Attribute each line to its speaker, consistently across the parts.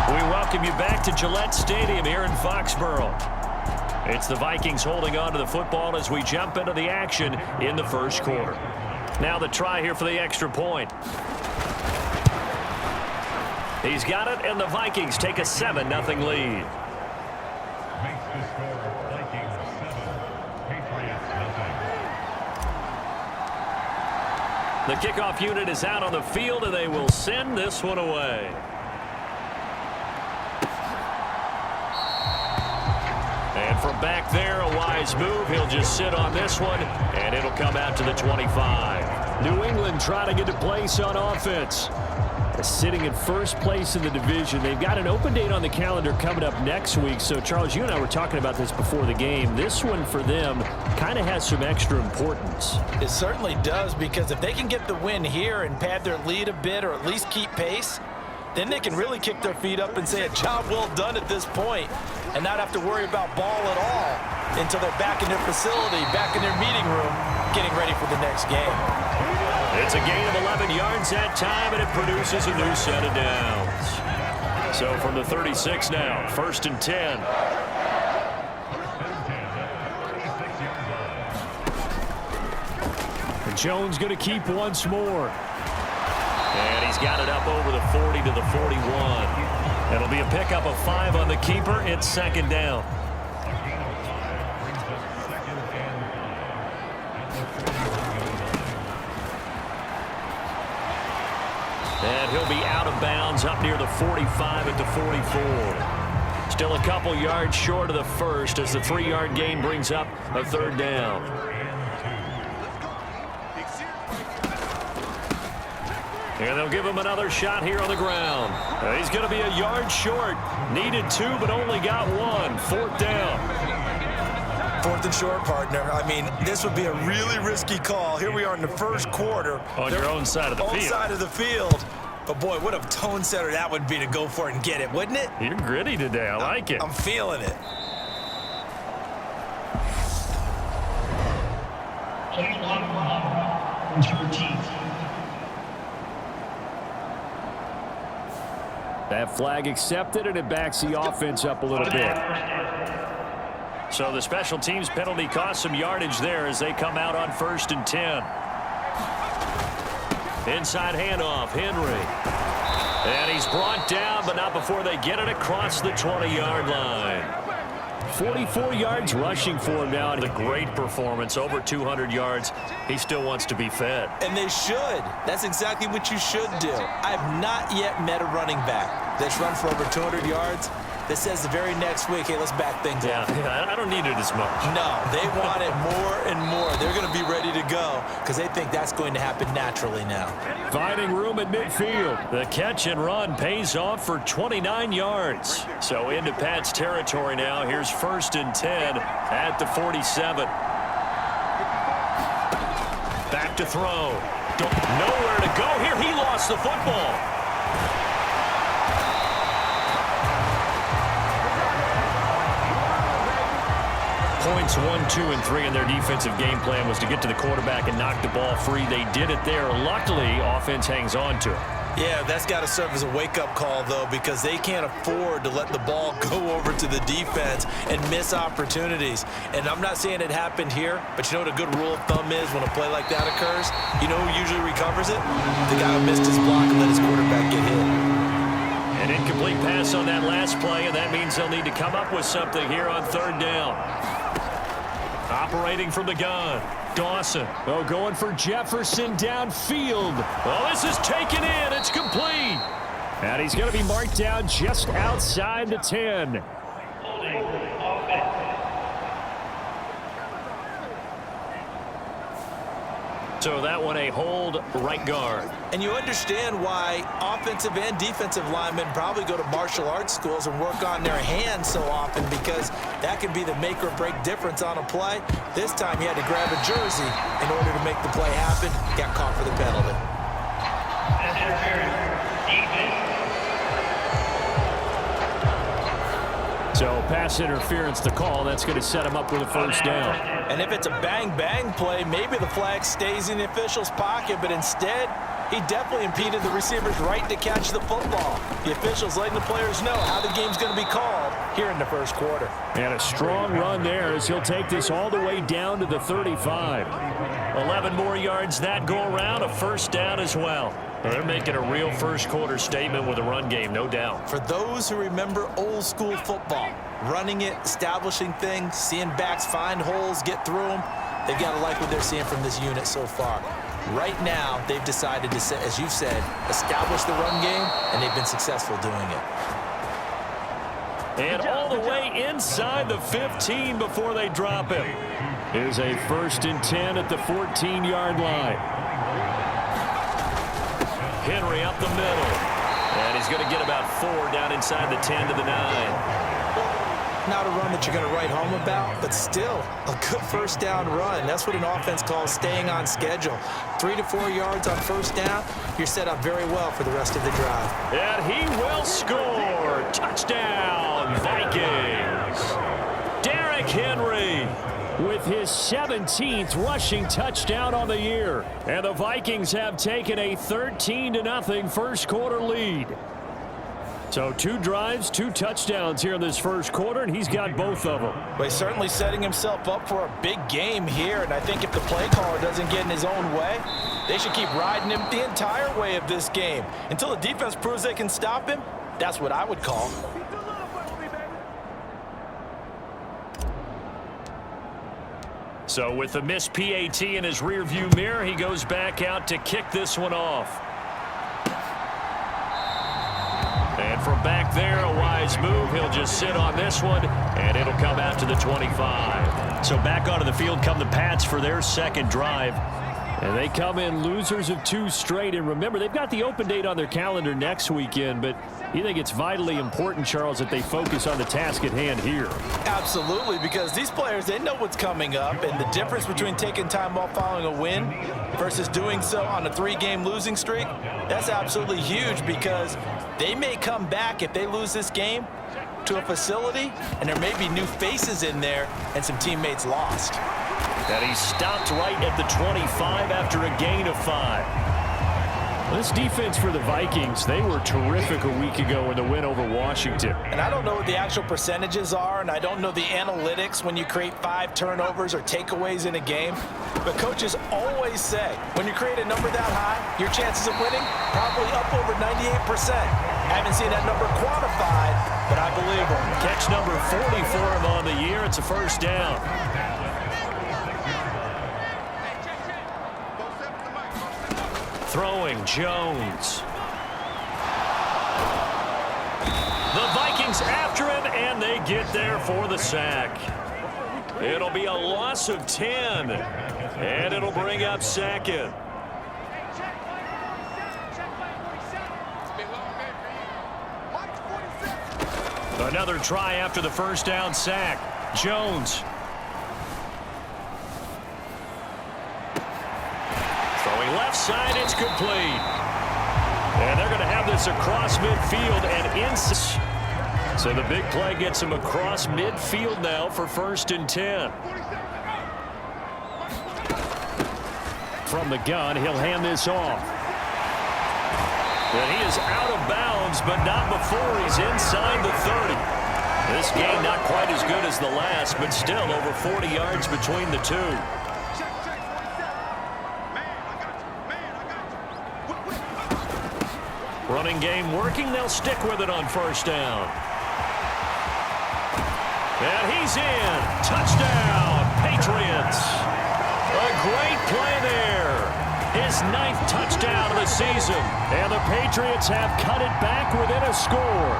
Speaker 1: We welcome you back to Gillette Stadium here in Foxborough. It's the Vikings holding on to the football as we jump into the action in the first quarter. Now the try here for the extra point. He's got it, and the Vikings take a 7-0 lead.
Speaker 2: Makes the score Vikings 7, Patriots nothing.
Speaker 1: The kickoff unit is out on the field, and they will send this one away. And from back there, a wise move. He'll just sit on this one, and it'll come out to the 25. New England trying to get to place on offense. Sitting in first place in the division. They've got an open date on the calendar coming up next week. So, Charles, you and I were talking about this before the game. This one for them kind of has some extra importance.
Speaker 3: It certainly does, because if they can get the win here and pad their lead a bit or at least keep pace, then they can really kick their feet up and say a job well done at this point and not have to worry about ball at all until they're back in their facility, back in their meeting room, getting ready for the next game.
Speaker 1: It's a gain of 11 yards that time, and it produces a new set of downs. So from the 36 now, 1st and 10. And Jones going to keep once more. And he's got it up over the 40 to the 41. It'll be a pickup of 5 on the keeper. It's 2nd down. And he'll be out of bounds up near the 45 at the 44. Still a couple yards short of the first as the 3-yard gain brings up a 3rd down. And they'll give him another shot here on the ground. He's going to be a yard short. Needed 2, but only got 1. 4th down.
Speaker 3: 4th and short, partner. I mean, this would be a really risky call. Here we are in the first quarter.
Speaker 1: On your own side of the field.
Speaker 3: Own side of the field. But, boy, what a tone setter that would be to go for it and get it, wouldn't it?
Speaker 1: You're gritty today. I like it.
Speaker 3: I'm feeling it.
Speaker 1: That flag accepted, and it backs the offense up a little bit. So the special teams penalty cost some yardage there as they come out on 1st and 10. Inside handoff, Henry. And he's brought down, but not before they get it across the 20-yard line. 44 yards rushing for him now. And a great performance, over 200 yards. He still wants to be fed.
Speaker 3: And they should. That's exactly what you should do. I have not yet met a running back that's run for over 200 yards that says the very next week, hey, let's back things up.
Speaker 1: Yeah, I don't need it as much.
Speaker 3: No, they want it more and more. They're going to be ready to go because they think that's going to happen naturally now.
Speaker 1: Finding room at midfield. The catch and run pays off for 29 yards. So into Pat's territory now. Here's 1st and 10 at the 47. Back to throw. Nowhere to go here. He lost the football. Points 1, 2, and 3 in their defensive game plan was to get to the quarterback and knock the ball free. They did it there. Luckily, offense hangs on to it.
Speaker 3: Yeah, that's got to serve as a wake-up call, though, because they can't afford to let the ball go over to the defense and miss opportunities. And I'm not saying it happened here, but you know what a good rule of thumb is when a play like that occurs? You know who usually recovers it? The guy who missed his block and let his quarterback get hit.
Speaker 1: An incomplete pass on that last play, and that means they'll need to come up with something here on 3rd down. Operating from the gun. Dawson. Oh, going for Jefferson downfield. Well, this is taken in. It's complete. And he's going to be marked down just outside the 10. So that one a hold right guard.
Speaker 3: And you understand why offensive and defensive linemen probably go to martial arts schools and work on their hands so often, because that can be the make or break difference on a play. This time he had to grab a jersey in order to make the play happen. Got caught for the penalty.
Speaker 1: So pass interference to call. That's going to set him up with a 1st down.
Speaker 3: And if it's a bang-bang play, maybe the flag stays in the official's pocket, but instead He definitely impeded the receiver's right to catch the football. The officials letting the players know how the game's going to be called here in the first quarter.
Speaker 1: And a strong run there as he'll take this all the way down to the 35. 11 more yards that go around, a first down as well. They're making a real first quarter statement with a run game, no doubt.
Speaker 3: For those who remember old school football, running it, establishing things, seeing backs find holes, get through them, they've got to like what they're seeing from this unit so far. Right now, they've decided to, as you've said, establish the run game, and they've been successful doing it.
Speaker 1: And all the way inside the 15 before they drop him. Here's a 1st and 10 at the 14-yard line. Henry up the middle. And he's going to get about 4 down inside the 10 to the 9.
Speaker 3: Not a run that you're going to write home about, but still a good first down run. That's what an offense calls staying on schedule. 3 to 4 yards on first down, you're set up very well for the rest of the drive.
Speaker 1: And he will score. Touchdown, Vikings. Derrick Henry with his 17th rushing touchdown on the year. And the Vikings have taken a 13-0 first quarter lead. So 2 drives, 2 touchdowns here in this first quarter, and he's got both of them.
Speaker 3: Well, he's certainly setting himself up for a big game here, and I think if the play caller doesn't get in his own way, they should keep riding him the entire way of this game. Until the defense proves they can stop him, that's what I would call.
Speaker 1: So with the missed PAT in his rearview mirror, he goes back out to kick this one off. And from back there, a wise move. He'll just sit on this one, and it'll come out to the 25. So back onto the field come the Pats for their second drive. And they come in losers of 2 straight. And remember, they've got the open date on their calendar next weekend, but you think it's vitally important, Charles, that they focus on the task at hand here?
Speaker 3: Absolutely, because these players, they know what's coming up, and the difference between taking time off following a win versus doing so on a 3-game losing streak, that's absolutely huge, because they may come back if they lose this game to a facility, and there may be new faces in there and some teammates lost.
Speaker 1: And he stopped right at the 25 after a gain of 5. This defense for the Vikings, they were terrific a week ago in the win over Washington.
Speaker 3: And I don't know what the actual percentages are, and I don't know the analytics when you create 5 turnovers or takeaways in a game. But coaches always say, when you create a number that high, your chances of winning probably up over 98%. I haven't seen that number quantified, but I believe them.
Speaker 1: Catch number 40 for him on the year. It's a first down. Throwing Jones. The Vikings after him, and they get there for the sack. It'll be a loss of 10, and it'll bring up 2nd. Another try after the first down sack. Jones. Throwing left side, it's complete. And they're going to have this across midfield and inside. So the big play gets him across midfield now for 1st and 10. From the gun, he'll hand this off. And he is out of bounds, but not before he's inside the 30. This game not quite as good as the last, but still over 40 yards between the two. Running game working. They'll stick with it on first down. And he's in. Touchdown, Patriots. A great play there. His 9th touchdown of the season. And the Patriots have cut it back within a score.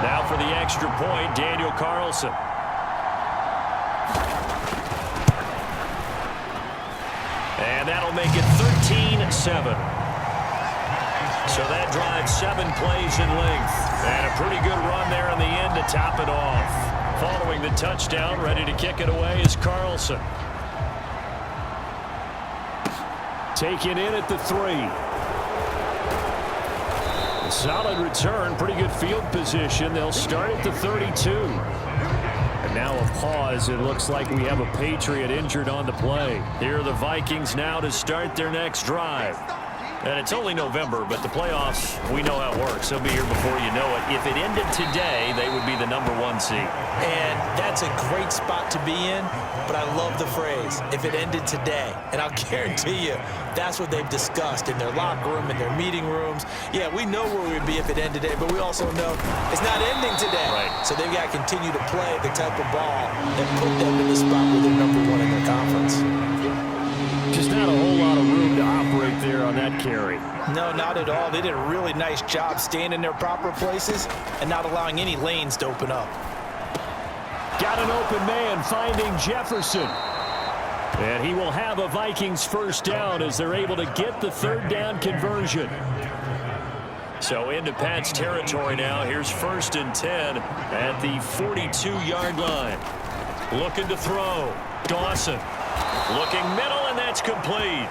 Speaker 1: Now for the extra point, Daniel Carlson. And that'll make it 13-7. So that drives 7 plays in length. And a pretty good run there in the end to top it off. Following the touchdown, ready to kick it away is Carlson. Taken in at the 3. Solid return, pretty good field position. They'll start at the 32. And now a pause. It looks like we have a Patriot injured on the play. Here are the Vikings now to start their next drive. And it's only November, but the playoffs, we know how it works. They'll be here before you know it. If it ended today, they would be the #1 seed.
Speaker 3: And that's a great spot to be in, but I love the phrase, if it ended today. And I'll guarantee you, that's what they've discussed in their locker room, in their meeting rooms. Yeah, we know where we'd be if it ended today, but we also know it's not ending today.
Speaker 1: Right.
Speaker 3: So they've got to continue to play the type of ball that put them in the spot where they're #1 in their conference.
Speaker 1: Just not a whole lot of room to operate there on that carry.
Speaker 3: No, not at all. They did a really nice job staying in their proper places and not allowing any lanes to open up.
Speaker 1: Got an open man finding Jefferson. And he will have a Vikings first down as they're able to get the 3rd down conversion. So into Pat's territory now. Here's 1st and 10 at the 42-yard line. Looking to throw. Dawson. Looking middle, and that's complete.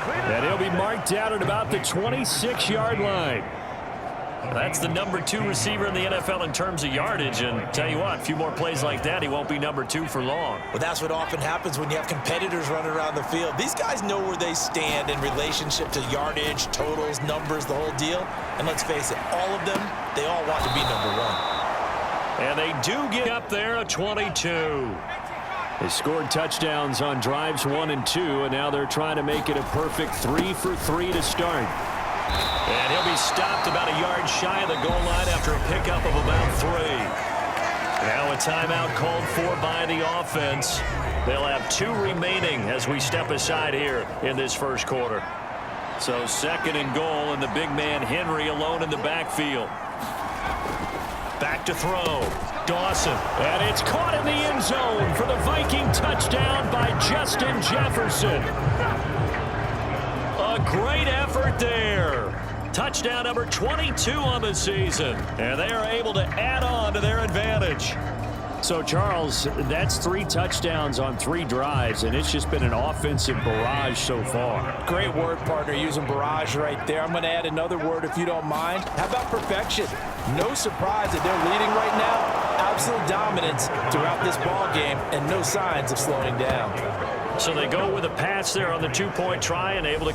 Speaker 1: And he'll be marked down at about the 26-yard line. That's the #2 receiver in the NFL in terms of yardage. And tell you what, a few more plays like that, he won't be #2 for long.
Speaker 3: Well, that's what often happens when you have competitors running around the field. These guys know where they stand in relationship to yardage, totals, numbers, the whole deal. And let's face it, all of them, they all want to be #1.
Speaker 1: And they do get up there at 22. They scored touchdowns on drives 1 and 2, and now they're trying to make it a perfect 3 for 3 to start. And he'll be stopped about a yard shy of the goal line after a pickup of about 3. Now a timeout called for by the offense. They'll have 2 remaining as we step aside here in this first quarter. So 2nd and goal, and the big man Henry alone in the backfield. Back to throw. Dawson. And it's caught in the end zone for the Viking touchdown by Justin Jefferson. A great effort there. Touchdown number 22 on the season. And they are able to add on to their advantage. So, Charles, that's 3 touchdowns on 3 drives, and it's just been an offensive barrage so far.
Speaker 3: Great word, partner, using barrage right there. I'm going to add another word if you don't mind. How about perfection? No surprise that they're leading right now. Absolute dominance throughout this ball game and no signs of slowing down.
Speaker 1: So they go with a pass there on the 2-point try and able to